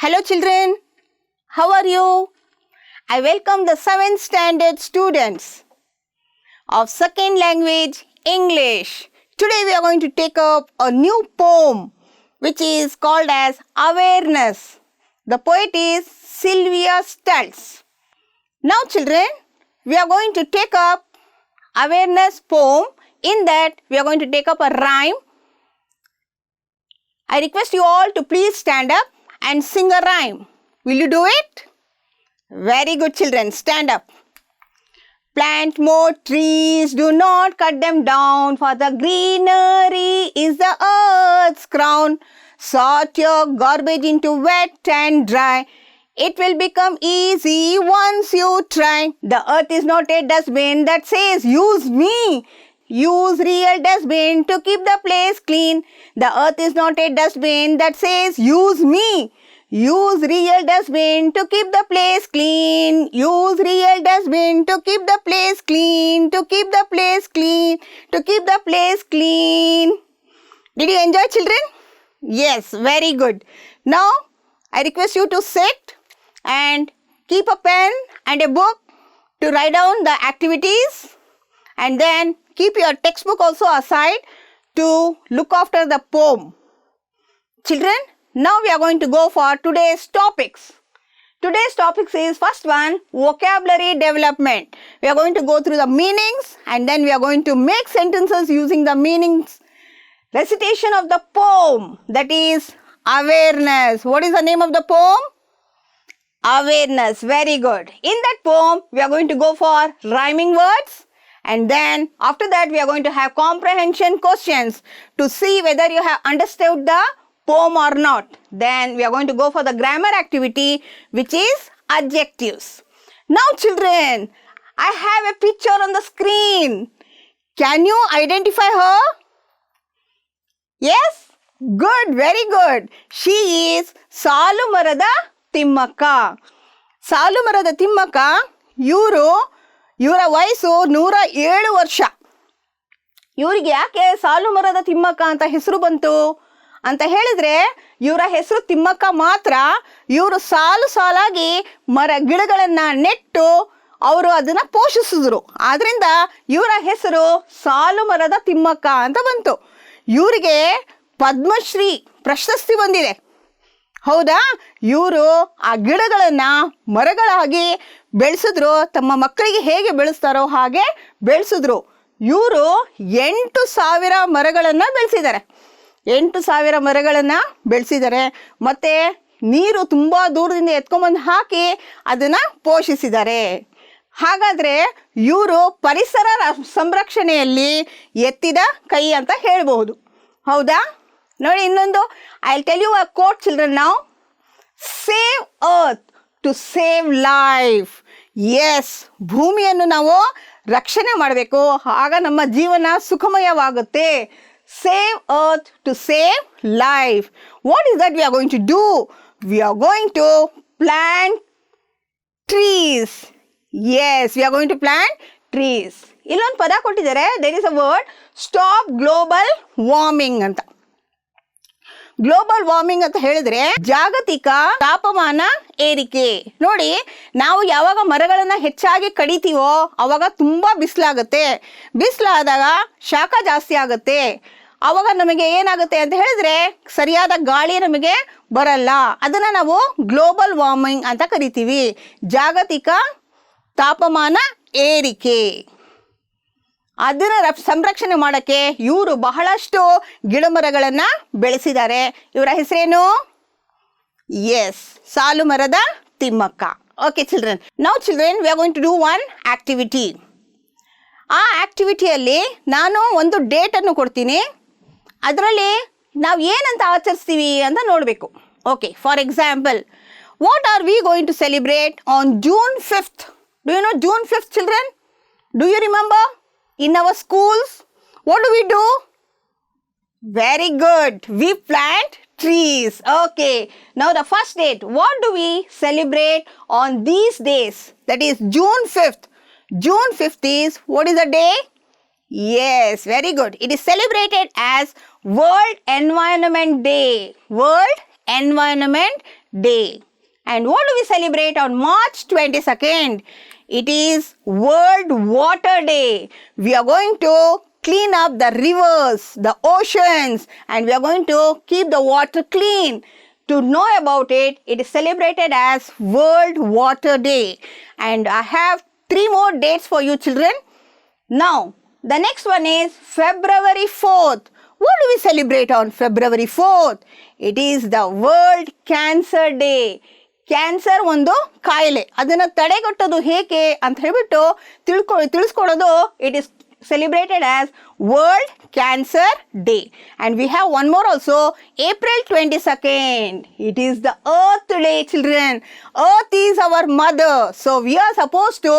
Hello children, how are you? I welcome the 7th standard students of second language English. Today we are going to take up a new poem which is called as Awareness. The poet is Sylvia Stults. Now children, we are going to take up Awareness poem. In that we are going to take up a rhyme. I request you all to please stand up and sing a rhyme. Will you do it? Very good children, stand up. Plant more trees, do not cut them down, for the greenery is the earth's crown. Sort your garbage into wet and dry. It will become easy once you try. The earth is not a dustbin that says use me. Use real dustbin to keep the place clean. The earth is not a dustbin that says use me. Use real dustbin to keep the place clean. Use real dustbin to keep the place clean. To keep the place clean. To keep the place clean. Did you enjoy, children? Yes, very good. Now, I request you to sit and keep a pen and a book to write down the activities, and then keep your textbook also aside to look after the poem. Children, now we are going to go for today's topics. Today's topics is first one, vocabulary development. We are going to go through the meanings and then we are going to make sentences using the meanings. Recitation of the poem, that is Awareness. What is the name of the poem? Awareness. Very good. In that poem, we are going to go for rhyming words. And then after that, we are going to have comprehension questions to see whether you have understood the poem or not. Then we are going to go for the grammar activity, which is adjectives. Now children, I have a picture on the screen. Can you identify her? Yes? Good, very good. She is Salu Marada Timmaka. Salu Marada Timmaka, ಇವರ ವಯಸ್ಸು 107 ವರ್ಷ. ಇವರಿಗೆ ಯಾಕೆ ಸಾಲು ಮರದ ತಿಮ್ಮಕ್ಕ ಅಂತ ಹೆಸರು ಬಂತು ಅಂತ ಹೇಳಿದ್ರೆ, ಇವರ ಹೆಸರು ತಿಮ್ಮಕ್ಕ ಮಾತ್ರ. ಇವರು ಸಾಲು ಸಾಲಾಗಿ ಗಿಡಗಳನ್ನ ನೆಟ್ಟು ಅವರು ಅದನ್ನ ಪೋಷಿಸಿದ್ರು. ಆದ್ರಿಂದ ಇವರ ಹೆಸರು ಸಾಲು ಮರದ ತಿಮ್ಮಕ್ಕ ಅಂತ ಬಂತು. ಇವರಿಗೆ ಪದ್ಮಶ್ರೀ ಪ್ರಶಸ್ತಿ ಬಂದಿದೆ. ಹೌದಾ? ಇವರು ಆ ಗಿಡಗಳನ್ನ ಮರಗಳಾಗಿ ಬೆಳೆಸಿದ್ರು. ತಮ್ಮ ಮಕ್ಕಳಿಗೆ ಹೇಗೆ ಬೆಳೆಸ್ತಾರೋ ಹಾಗೆ ಬೆಳೆಸಿದ್ರು. ಇವರು 8,000 ಮರಗಳನ್ನು ಬೆಳೆಸಿದ್ದಾರೆ. 8,000 ಮರಗಳನ್ನು ಬೆಳೆಸಿದ್ದಾರೆ. ಮತ್ತೆ ನೀರು ತುಂಬ ದೂರದಿಂದ ಎತ್ಕೊಂಡ್ಬಂದು ಹಾಕಿ ಅದನ್ನು ಪೋಷಿಸಿದ್ದಾರೆ. ಹಾಗಾದರೆ ಇವರು ಪರಿಸರ ಸಂರಕ್ಷಣೆಯಲ್ಲಿ ಎತ್ತಿದ ಕೈ ಅಂತ ಹೇಳಬಹುದು. ಹೌದಾ? ನೋಡಿ ಇನ್ನೊಂದು, I will tell you a quote children now. Save earth to save life. Yes, ಭೂಮಿಯನ್ನು ನಾವು ರಕ್ಷಣೆ ಮಾಡಬೇಕು, ಆಗ ನಮ್ಮ ಜೀವನ ಸುಖಮಯವಾಗುತ್ತೆ. Save earth to save life. What is that we are going to do? We are going to plant trees. Yes, we are going to plant trees. ಇಲ್ಲೊಂದು ಪದ ಕೊಟ್ಟಿದ್ದಾರೆ, there is a word, stop global warming ಅಂತ. Global warming ಅಂತ ಹೇಳಿದ್ರೆ ಜಾಗತಿಕ ತಾಪಮಾನ ಏರಿಕೆ. ನೋಡಿ, ನಾವು ಯಾವಾಗ ಮರಗಳನ್ನ ಹೆಚ್ಚಾಗಿ ಕಡಿತೀವೋ ಅವಾಗ ತುಂಬಾ ಬಿಸಿಲಾಗುತ್ತೆ. ಬಿಸಿಲಾದಾಗ ಶಾಖ ಜಾಸ್ತಿ ಆಗುತ್ತೆ. ಅವಾಗ ನಮಗೆ ಏನಾಗುತ್ತೆ ಅಂತ ಹೇಳಿದ್ರೆ ಸರಿಯಾದ ಗಾಳಿ ನಮಗೆ ಬರಲ್ಲ. ಅದನ್ನ ನಾವು ಗ್ಲೋಬಲ್ ವಾರ್ಮಿಂಗ್ ಅಂತ ಕರಿತೀವಿ. ಜಾಗತಿಕ ತಾಪಮಾನ ಏರಿಕೆ. ಅದನ್ನ ಸಂರಕ್ಷಣೆ ಮಾಡೋಕ್ಕೆ ಇವರು ಬಹಳಷ್ಟು ಗಿಡ ಮರಗಳನ್ನು ಬೆಳೆಸಿದ್ದಾರೆ. ಇವರ ಹೆಸರೇನು? Yes, Saalu Marada Thimmakka. Okay children, now children we are going to do one activity. ಆ ಆಕ್ಟಿವಿಟಿಯಲ್ಲಿ ನಾನು ಒಂದು ಡೇಟನ್ನು ಕೊಡ್ತೀನಿ. ಅದರಲ್ಲಿ ನಾವು ಏನಂತ ಆಚರಿಸ್ತೀವಿ ಅಂತ ನೋಡಬೇಕು. Okay, for example, what are we going to celebrate on June 5th? Do you know June 5th, children? Do you remember? In our schools, what do we do? Very good. We plant trees. Okay. Now the first date. What do we celebrate on these days? That is June 5th. June 5th is, what is the day? Yes, very good. It is celebrated as World Environment Day. World Environment Day. And what do we celebrate on March 22nd? It is World Water Day. We are going to clean up the rivers, the oceans, and we are going to keep the water clean. To know about it, it is celebrated as World Water Day. And I have 3 more dates for you children. Now, the next one is February 4th. What do we celebrate on February 4th? It is the World Cancer Day. Cancer ಒಂದು ಕಾಯಿಲೆ, ಅದನ್ನು ತಡೆಗಟ್ಟೋದು ಹೇಗೆ ಅಂತ ಹೇಳ್ಬಿಟ್ಟು ತಿಳಿಸ್ಕೊಡೋದು it is celebrated as World Cancer Day. And we have one more also, April 22nd. It is the Earth Day, children. Earth is our mother. So we are supposed to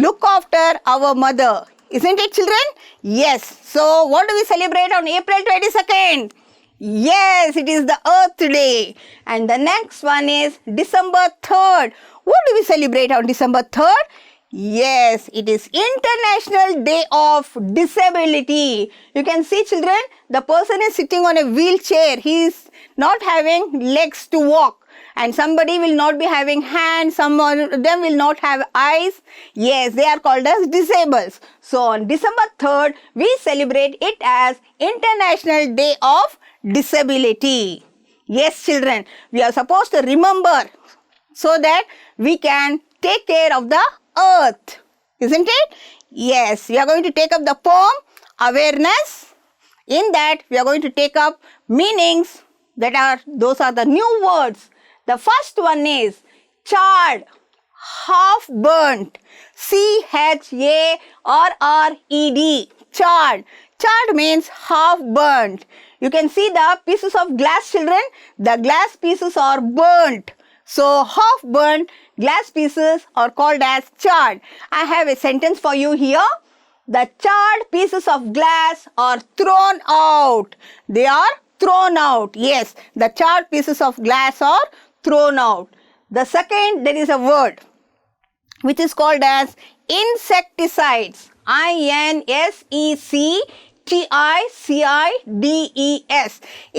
look after our mother. Isn't it, children? Yes. So what do we celebrate on April 22nd? Yes, it is the Earth Day. And the next one is December 3rd. What do we celebrate on December 3rd? Yes, it is International Day of Disability. You can see, children, the person is sitting on a wheelchair. He is not having legs to walk. And somebody will not be having hands, some of them will not have eyes. Yes, they are called as disabled. So on December 3rd, we celebrate it as International Day of Disability. Yes, children, we are supposed to remember so that we can take care of the earth. Isn't it? Yes, we are going to take up the poem Awareness. In that, we are going to take up meanings those are the new words. The first one is charred, half burnt. CHARRED. Charred. Charred means half burnt. You can see the pieces of glass, children. The glass pieces are burnt. So half burnt glass pieces are called as charred. I have a sentence for you here. The charred pieces of glass are thrown out. They are thrown out. Yes, the charred pieces of glass are thrown out. The second, there is a word which is called as insecticides. INSECTICIDES.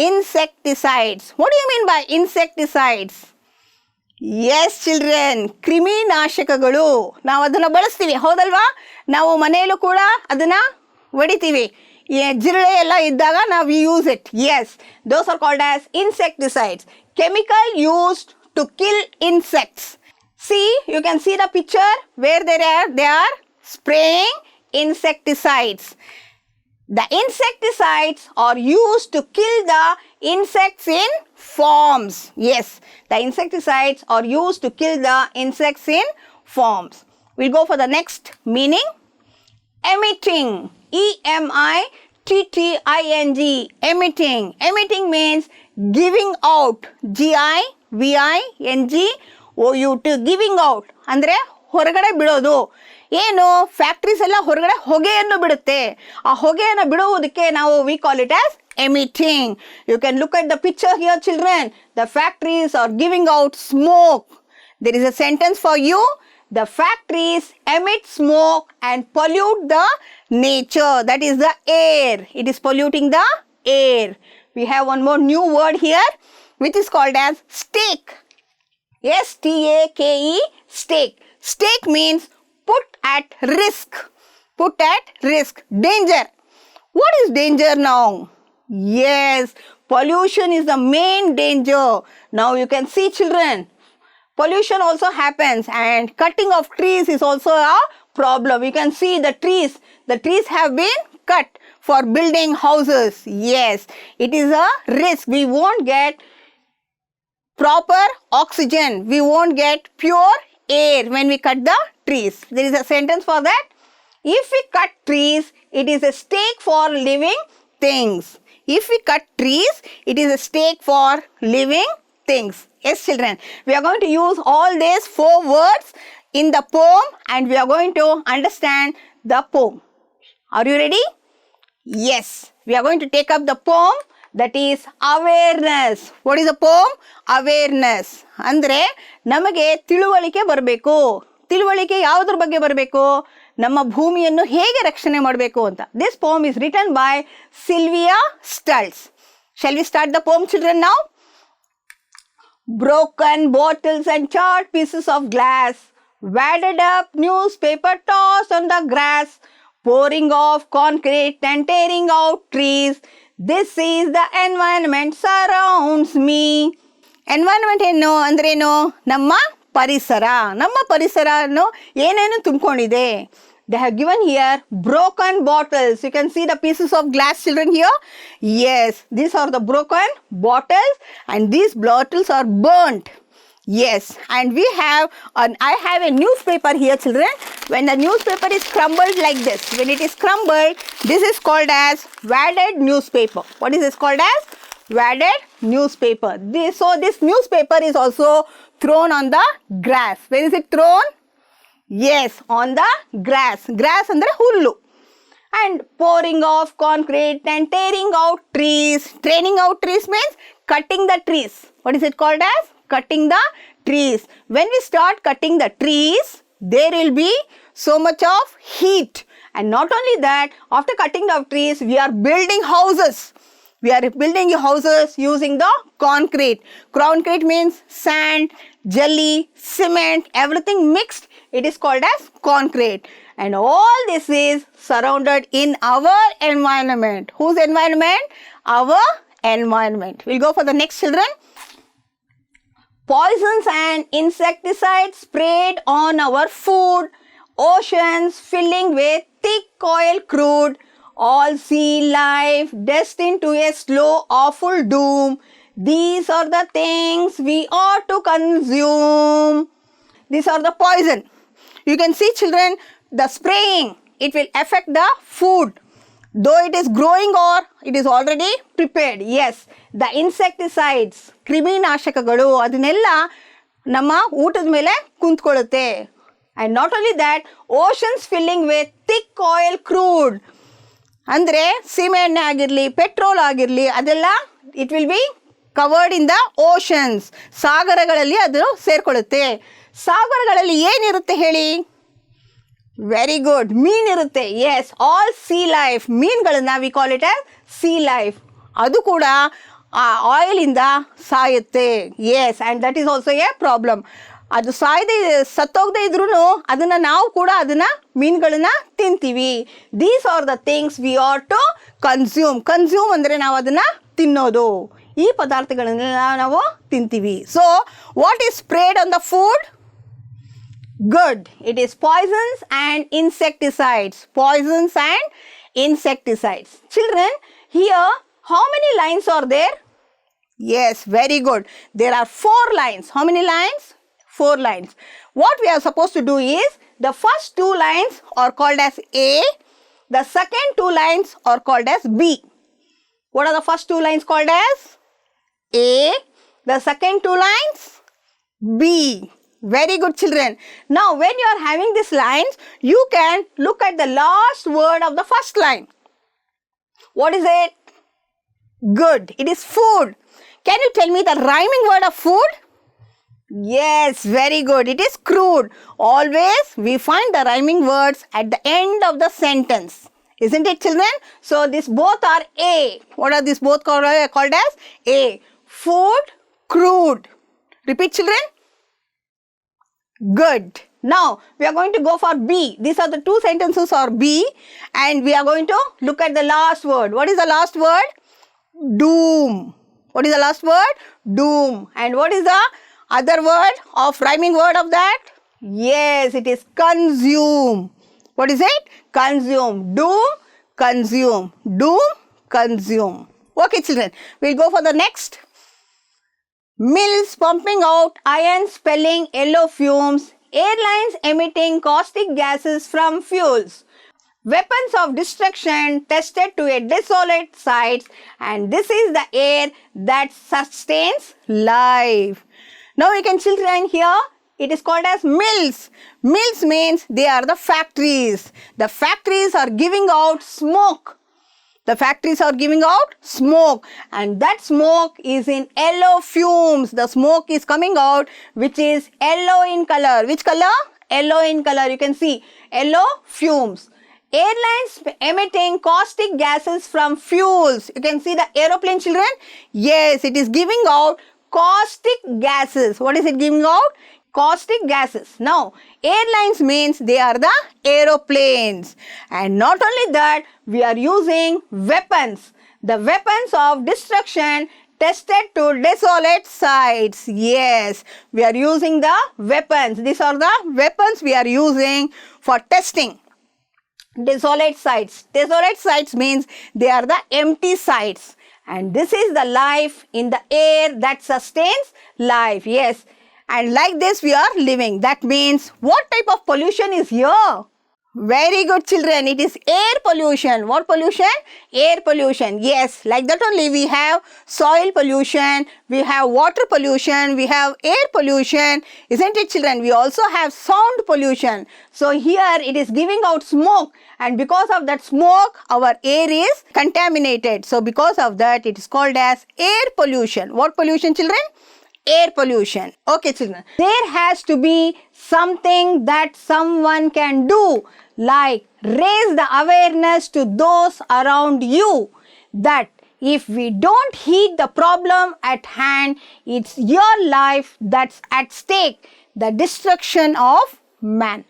Insecticides. What do you mean by insecticides? Yes, children, ಕ್ರಿಮಿನಾಶಕಗಳು. ನಾವು ಅದನ್ನು ಬಳಸ್ತೀವಿ, ಹೌದಲ್ವಾ? ನಾವು ಮನೆಯಲ್ಲೂ ಕೂಡ ಅದನ್ನು ಹೊಡಿತೀವಿ. ಜಿರಳೆ ಎಲ್ಲ ಇದ್ದಾಗ ನಾವು use it. Yes, those are called as insecticides. Chemical used to kill insects. See, you can see the picture where they are spraying insecticides. The insecticides are used to kill the insects in farms. Yes, the insecticides are used to kill the insects in farms. We'll go for the next meaning. Emitting. EMITTING. Emitting. Emitting means giving out. GIVINGOUT. Giving out. ಅಂದರೆ ಹೊರಗಡೆ ಬಿಡೋದು. ಏನು factories ಎಲ್ಲ ಹೊರಗಡೆ ಹೊಗೆಯನ್ನು ಬಿಡುತ್ತೆ. ಆ ಹೊಗೆಯನ್ನು ಬಿಡುವುದಕ್ಕೆ we call it as emitting. You can look at the picture here, children. The factories are giving out smoke. There is a sentence for you. The factories emit smoke and pollute the nature. That is the air. It is polluting the air. We have one more new word here, which is called as stake. STAKE. Stake. Stake means put at risk. Put at risk. Danger. What is danger now? Yes, pollution is the main danger. Now you can see, children, pollution also happens, and cutting of trees is also a problem. You can see the trees have been cut for building houses. Yes, it is a risk. We won't get proper oxygen. We won't get pure air when we cut the trees. There is a sentence for that. If we cut trees, it is a stake for living things. If we cut trees, it is a stake for living things. Yes, children, we are going to use all these 4 words in the poem, and we are going to understand the poem. Are you ready? Yes, we are going to take up the poem, that is awareness. What is the poem? Awareness. ಅಂದರೆ ನಮಗೆ ತಿಳುವಳಿಕೆ ಬರಬೇಕು. ತಿಳುವಳಿಕೆ ಯಾವುದ್ರ ಬಗ್ಗೆ ಬರಬೇಕು? ನಮ್ಮ ಭೂಮಿಯನ್ನು ಹೇಗೆ ರಕ್ಷಣೆ ಮಾಡಬೇಕು ಅಂತ. This poem is written by Sylvia Stults. Shall we start the poem, children, now? broken bottles and charred pieces of glass, wadded up newspaper tossed on the grass, pouring off concrete and tearing out trees. This is the environment surrounds me. Environment ಏನು ಅಂದ್ರೇನು? ನಮ್ಮ ಪರಿಸರ. ನಮ್ಮ ಪರಿಸರನು ಏನೇನು ತುಂಬಿಕೊಂಡಿದೆ. They have given here broken bottles. You can see the pieces of glass, children, here. Yes, these are the broken bottles and these bottles are burnt. Yes, and I have a newspaper here, children. When the newspaper is crumbled like this, when it is crumbled, this is called as wadded newspaper. What is this called as? Wadded newspaper. This newspaper is also thrown on the grass. Where is it thrown? Yes, on the grass. Grass andre hullu. And pouring off concrete and tearing out trees. Tearing out trees means cutting the trees. What is it called as? Cutting the trees. When we start cutting the trees, there will be so much of heat. And not only that, after cutting the trees, we are building houses. We are building houses using the concrete. Concrete means sand, jelly, cement, everything mixed. It is called as concrete. And all this is surrounded in our environment. Whose environment? Our environment. We'll go for the next, children. Poisons and insecticides sprayed on our food, oceans filling with thick oil crude, all sea life destined to a slow, awful doom. These are the things we ought to consume. These are the poison. You can see, children, the spraying, it will affect the food. Though it is growing or it is already prepared. Yes, the insecticides, ಕ್ರಿಮಿನಾಶಕಗಳು ಅದನ್ನೆಲ್ಲ ನಮ್ಮ ಊಟದ ಮೇಲೆ ಕುಂತ್ಕೊಳ್ಳುತ್ತೆ. And not only that, oceans filling with thick oil crude. ಅಂದರೆ ಸೀಮೆ ಎಣ್ಣೆ ಆಗಿರಲಿ, petrol ಆಗಿರಲಿ, ಅದೆಲ್ಲ it will be covered in the oceans. ಸಾಗರಗಳಲ್ಲಿ ಅದು ಸೇರ್ಕೊಳ್ಳುತ್ತೆ. ಸಾಗರಗಳಲ್ಲಿ ಏನಿರುತ್ತೆ ಹೇಳಿ? ವೆರಿ ಗುಡ್, ಮೀನಿರುತ್ತೆ. Yes, all sea life. ಮೀನುಗಳನ್ನ we call it as sea life. ಅದು ಕೂಡ ಆ ಆಯಿಲಿಂದ ಸಾಯುತ್ತೆ. Yes, and that is also a problem. ಅದು ಸತ್ತೋಗದೆ ಇದ್ರೂ ಅದನ್ನು ನಾವು ಕೂಡ ಮೀನುಗಳನ್ನ ತಿಂತೀವಿ. These are the things we are to consume. Consume ಅಂದರೆ ನಾವು ಅದನ್ನು ತಿನ್ನೋದು. ಈ ಪದಾರ್ಥಗಳನ್ನೆಲ್ಲ ನಾವು ತಿಂತೀವಿ. So what is spread on the food? Good. It is poisons and insecticides. Poisons and insecticides. Children, here how many lines are there? Yes, very good. There are 4 lines. How many lines? 4 lines. What we are supposed to do is, the first 2 lines are called as A. The second 2 lines are called as B. What are the first 2 lines called as? A. The second 2 lines? B. Very good, children. Now, when you are having these lines, you can look at the last word of the first line. What is it? Good. It is food. Can you tell me the rhyming word of food? Yes, very good. It is crude. Always we find the rhyming words at the end of the sentence. Isn't it, children? So, these both are A. What are these both called as? A. Food, crude. Repeat, children. Good. Now, we are going to go for B. These are the 2 sentences are B. And we are going to look at the last word. What is the last word? Doom. What is the last word? Doom. And what is the other word of rhyming word of that? Yes, it is consume. What is it? Consume. Doom, consume. Doom, consume. Okay, children. We'll go for the next. Mills pumping out iron spilling yellow fumes, airlines emitting caustic gases from fuels, weapons of destruction tested to a desolate sites, and this is the air that sustains life. Now you can, children, here it is called as mills. Mills means they are the factories. The factories are giving out smoke. The factories are giving out smoke, and that smoke is in yellow fumes. The smoke is coming out which is yellow in color. Which color? Yellow in color. You can see yellow fumes. Airlines emitting caustic gases from fuels. You can see the aeroplane, children. Yes, it is giving out caustic gases. What is it giving out? Caustic gases. Now, airlines means they are the aeroplanes. And not only that, we are using weapons. The weapons of destruction tested to desolate sites. Yes, we are using the weapons. These are the weapons we are using for testing desolate sites. Desolate sites means they are the empty sites. And this is the life in the air that sustains life. Yes. And like this we are living. That means what type of pollution is here? Very good children. It is air pollution. What pollution? Air pollution. Yes, like that only we have soil pollution, we have water pollution, we have air pollution. Isn't it children? We also have sound pollution. So here it is giving out smoke, and because of that smoke our air is contaminated. So because of that it is called as air pollution. What pollution children? Air pollution. Okay children. There has to be something that someone can do, like raise the awareness to those around you that if we don't heed the problem at hand, it's your life that's at stake, the destruction of man.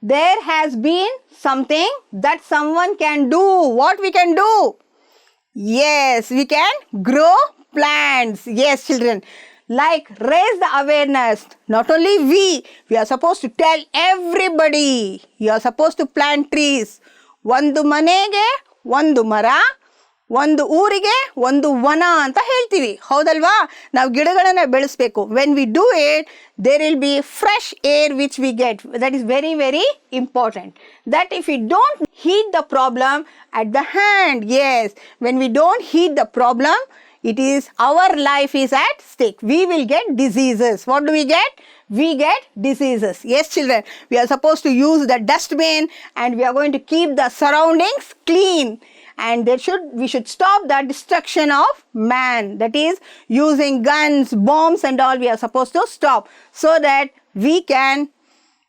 There has been something that someone can do. What we can do? Yes, we can grow plants. Yes children. Like raise the awareness. Not only we are supposed to tell everybody. You are supposed to plant trees. ಒಂದು ಮನೆಗೆ ಒಂದು ಮರ, ಒಂದು ಊರಿಗೆ ಒಂದು ವನ ಅಂತ ಹೇಳ್ತೀವಿ. ಹೌದಲ್ವಾ? ನಾವು ಗಿಡಗಳನ್ನು ಬೆಳೆಸಬೇಕು. When we do it, there will be fresh air which we get. That is very, very important. That if we don't heed the problem at the hand, yes, when we don't heed the problem, it is our life is at stake. We will get diseases. What do we get? We get diseases. Yes children, we are supposed to use the dustbin and we are going to keep the surroundings clean. And we should stop the destruction of man. That is using guns, bombs and all we are supposed to stop so that we can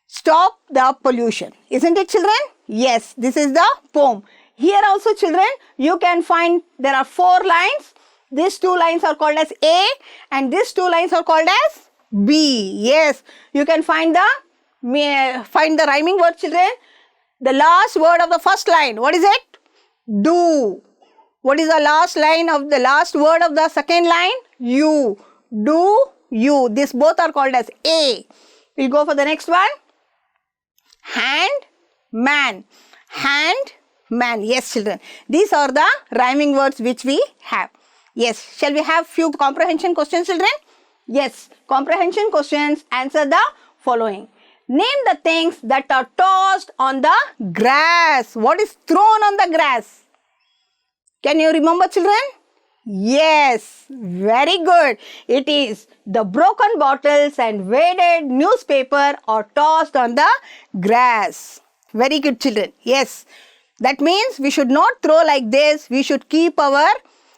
stop the pollution. Isn't it children? Yes, this is the poem. Here also children, you can find there are 4 lines. These 2 lines are called as A and these 2 lines are called as B. Yes, you can find the rhyming word children. The last word of the first line, what is it? Do. What is the last line of the last word of the second line? You. Do, you. These both are called as A. We'll go for the next one. Hand, man. Hand, man. Yes children, these are the rhyming words which we have. Yes, shall we have few comprehension questions children? Yes, comprehension questions. Answer the following. Name the things that are tossed on the grass. What is thrown on the grass? Can you remember children? Yes, very good. It is the broken bottles and weighted newspaper are tossed on the grass. Very good children. Yes, that means we should not throw like this. We should keep our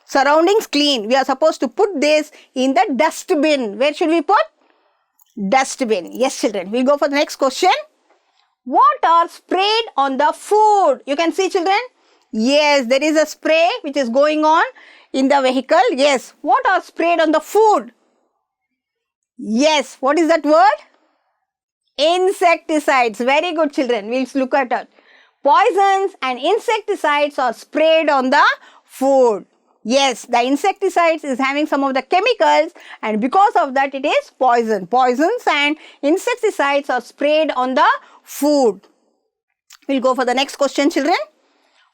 surroundings clean. We are supposed to put this in the dustbin. Where should we put? Dustbin. Yes children. We'll go for the next question. What are sprayed on the food? You can see children. Yes, there is a spray which is going on in the vehicle. Yes. What are sprayed on the food? Yes. What is that word? Insecticides. Very good children. We'll look at it. Poisons and insecticides are sprayed on the food. Yes, the insecticides is having some of the chemicals and because of that it is poison. Poisons and insecticides are sprayed on the food. We'll go for the next question children.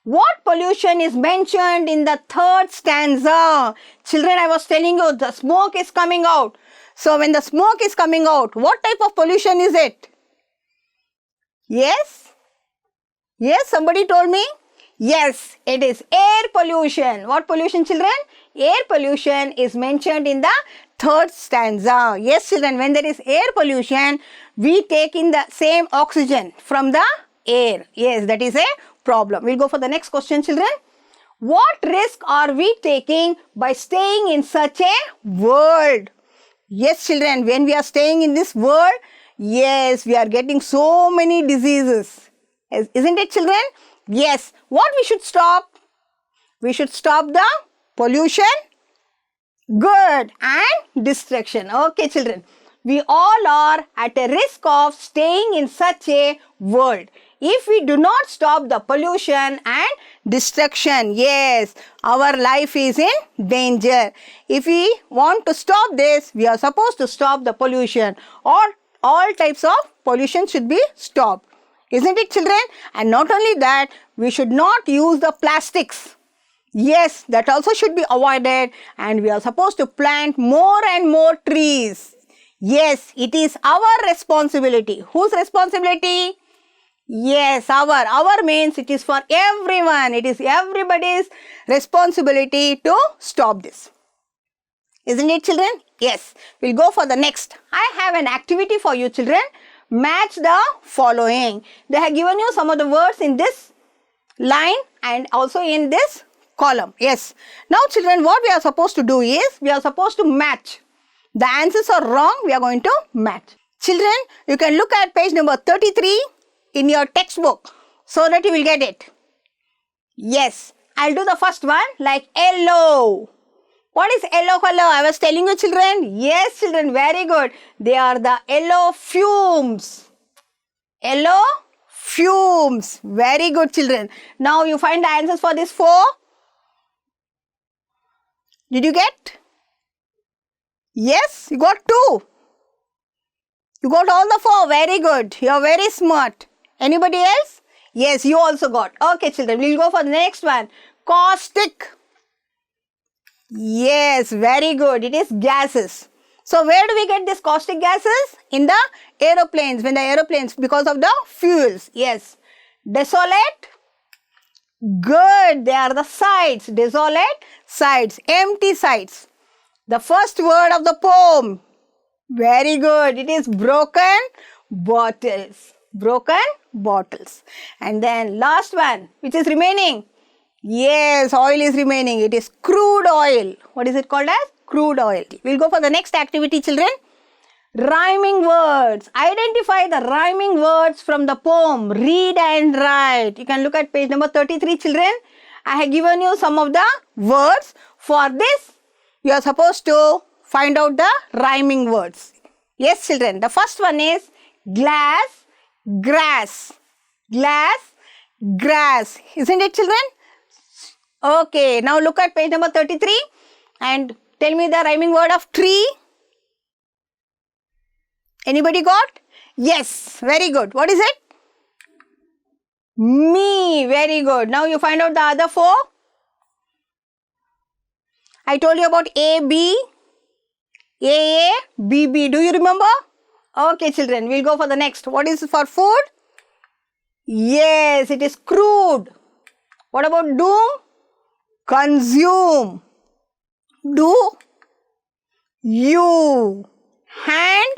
What pollution is mentioned in the 3rd stanza? Children, I was telling you the smoke is coming out. So when the smoke is coming out, what type of pollution is it? Yes? Yes, somebody told me? Yes, it is air pollution. What pollution children? Air pollution is mentioned in the 3rd stanza. Yes children, when there is air pollution, we take in the same oxygen from the air. Yes, that is a problem. We'll go for the next question children. What risk are we taking by staying in such a world? Yes children, when we are staying in this world, yes, we are getting so many diseases. Isn't it children? Yes. What we should stop? We should stop the pollution Good. And destruction. Okay, children. We all are at a risk of staying in such a world if we do not stop the pollution and destruction. Yes, our life is in danger. If we want to stop this, we are supposed to stop the pollution, or all types of pollution should be stopped. Isn't it, children? And not only that, we should not use the plastics. Yes, that also should be avoided, and we are supposed to plant more and more trees. Yes, it is our responsibility. Whose responsibility? Yes, our means it is for everyone. It is everybody's responsibility to stop this. Isn't it, children? Yes, we'll go for the next. I have an activity for you, children. Match the following. They have given you some of the words in this line and also in this column. Yes. Now, children, what we are supposed to do is, we are supposed to match. The answers are wrong, we are going to match. Children, you can look at page number 33 in your textbook so that you will get it. Yes, I'll do the first one like yellow. What is yellow color? I was telling you, children. Yes, children, very good. They are the yellow fumes. Yellow fumes. Very good, children. Now you find the answers for this 4. Did you get? Yes, you got 2. You got all the 4. Very good. You are very smart. Anybody else? Yes, you also got. Okay, children, we will go for the next one. Caustic. Yes, very good. It is gases. So, where do we get these caustic gases? In the aeroplanes. When the aeroplanes, because of the fuels. Yes. Desolate. Good. They are the sides. Desolate sides. Empty sides. The first word of the poem. Very good. It is broken bottles. Broken bottles. And then last one, which is remaining. Yes, oil is remaining. It is crude oil. What is it called as? Crude oil. We'll go for the next activity, children. Rhyming words. Identify the rhyming words from the poem. Read and write. You can look at page number 33, children. I have given you some of the words. For this, you are supposed to find out the rhyming words. Yes, children. The first one is glass, grass. Glass, grass. Isn't it, children? Okay. Now look at page number 33 and tell me the rhyming word of tree. Anybody got? Yes. Very good. What is it? Me. Very good. Now you find out the other 4. I told you about A, B, B, B. Do you remember? Okay, children. We'll go for the next. What is for food? Yes, it is crude. What about doom? Consume. Do. You. Hand.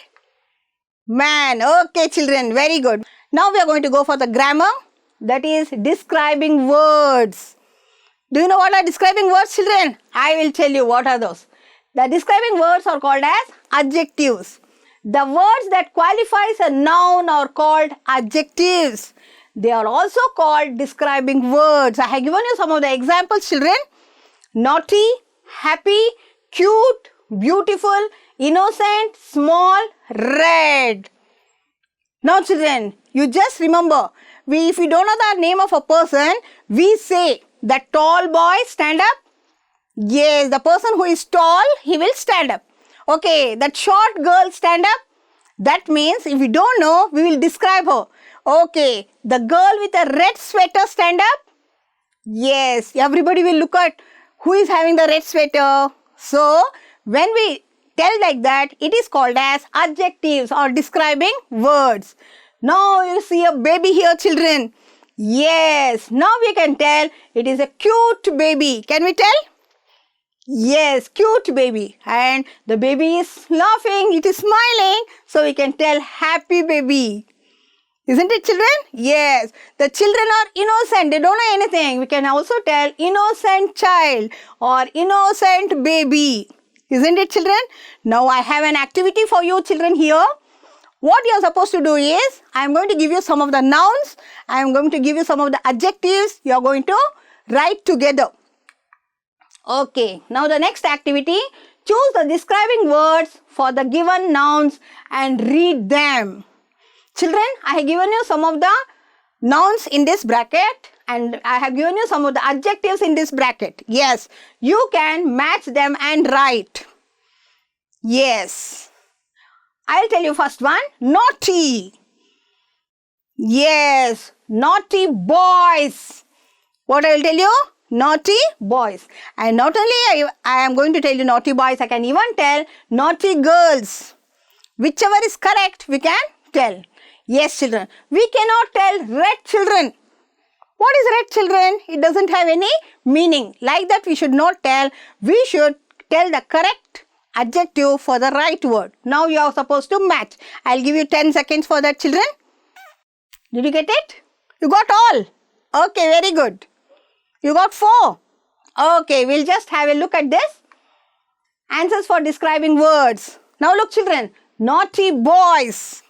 Man. Okay, children. Very good. Now we are going to go for the grammar. That is describing words. Do you know what are describing words, children? I will tell you what are those. The describing words are called as adjectives. The words that qualifies a noun are called adjectives. They are also called describing words. I have given you some of the examples, children. Naughty, happy, cute, beautiful, innocent, small, red. Now, children, you just remember, if we don't know the name of a person, we say, the tall boy stand up. Yes, the person who is tall, he will stand up. Okay, that short girl stand up. That means if we don't know, we will describe her. Okay, the girl with a red sweater stand up. Yes, everybody will look at who is having the red sweater. So, when we tell like that, it is called as adjectives or describing words. Now, you see a baby here, children. Yes, now we can tell it is a cute baby. Can we tell? Yes, cute baby. And the baby is laughing, it is smiling. So we can tell happy baby. Isn't it, children? Yes, the children are innocent. They don't know anything. We can also tell innocent child or innocent baby. Isn't it, children? Now I have an activity for you children here. What you are supposed to do is, I am going to give you some of the nouns, I am going to give you some of the adjectives, you are going to write together. Okay, now the next activity, Choose the describing words for the given nouns and read them. Children, I have given you some of the nouns in this bracket and I have given you some of the adjectives in this bracket. Yes, you can match them and write. Yes. I'll tell you first one, naughty. Yes, naughty boys. What I will tell you? Naughty boys. And not only I am going to tell you naughty boys, I can even tell naughty girls. Whichever is correct, we can tell. Yes, children. We cannot tell red children. What is red children? It doesn't have any meaning. Like that we should not tell. We should tell the correct adjective for the right word. Now you are supposed to match. I'll give you 10 seconds for that, children. Did you get it? You got all? Okay, very good. You got 4. Okay, we'll just have a look at this. Answers for describing words. Now look, children. Naughty boys.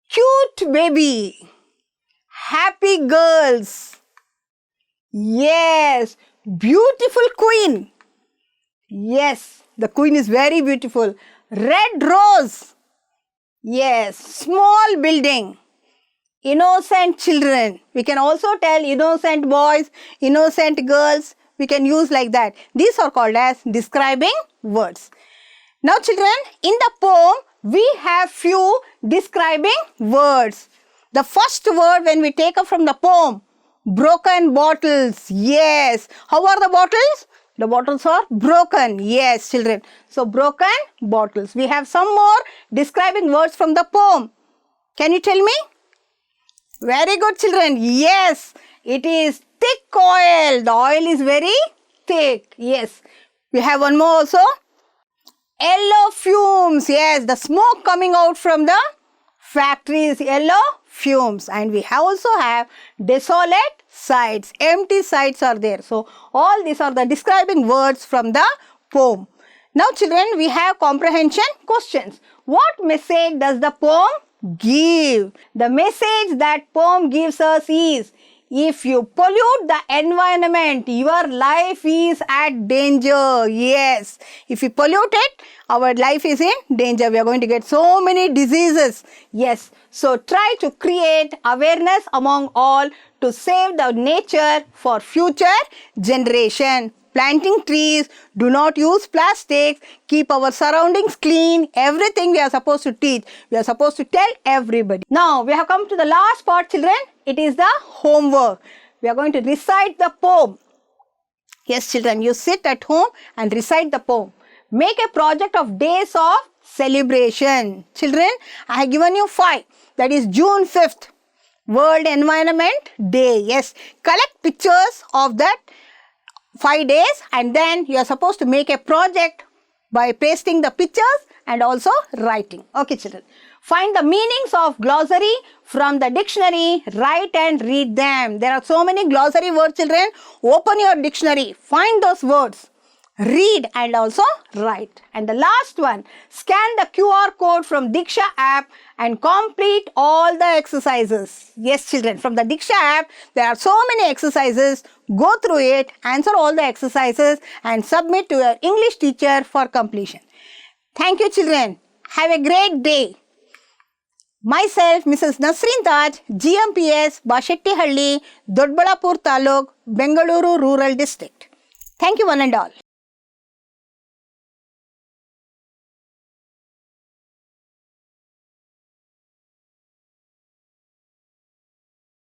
Cute baby. Happy girls. Yes. Beautiful queen. Yes, the queen is very beautiful. Red rose. Yes. Small building. Innocent children. We can also tell innocent boys, innocent girls. We can use like that. These are called as describing words. Now children, in the poem, we have few describing words. The first word when we take up from the poem, broken bottles. Yes. How are the bottles? The bottles are broken. Yes, children. So, broken bottles. We have some more describing words from the poem. Can you tell me? Very good, children. Yes, it is thick oil. The oil is very thick. Yes. We have one more also. Yellow fumes. Yes, the smoke coming out from the factory is yellow fumes. And we also have desolate sites. Empty sites are there. So, all these are the describing words from the poem. Now, children, we have comprehension questions. What message does the poem give? The message that poem gives us is, if you pollute the environment, your life is at danger. Yes, if we pollute it, our life is in danger. We are going to get so many diseases. Yes, so try to create awareness among all to save the nature for future generation. Planting trees, do not use plastics, keep our surroundings clean, everything we are supposed to teach. We are supposed to tell everybody. Now, we have come to the last part, children. It is the homework. We are going to recite the poem. Yes, children, you sit at home and recite the poem. Make a project of days of celebration. Children, I have given you 5. That is June 5th, World Environment Day. Yes, collect pictures of that 5 days and then you are supposed to make a project by pasting the pictures and also writing. Okay, children. Find the meanings of glossary from the dictionary, write and read them. There are so many glossary words, children. Open your dictionary, find those words, read and also write. And the last one, scan the QR code from Diksha app and complete all the exercises. Yes, children, from the Diksha app, there are so many exercises. Go through it, answer all the exercises and submit to your English teacher for completion. Thank you, children. Have a great day. Myself, Mrs. Nasreen Taj, GMPS, Bashettihalli, Dodballapur Taluk, Bengaluru Rural District. Thank you one and all.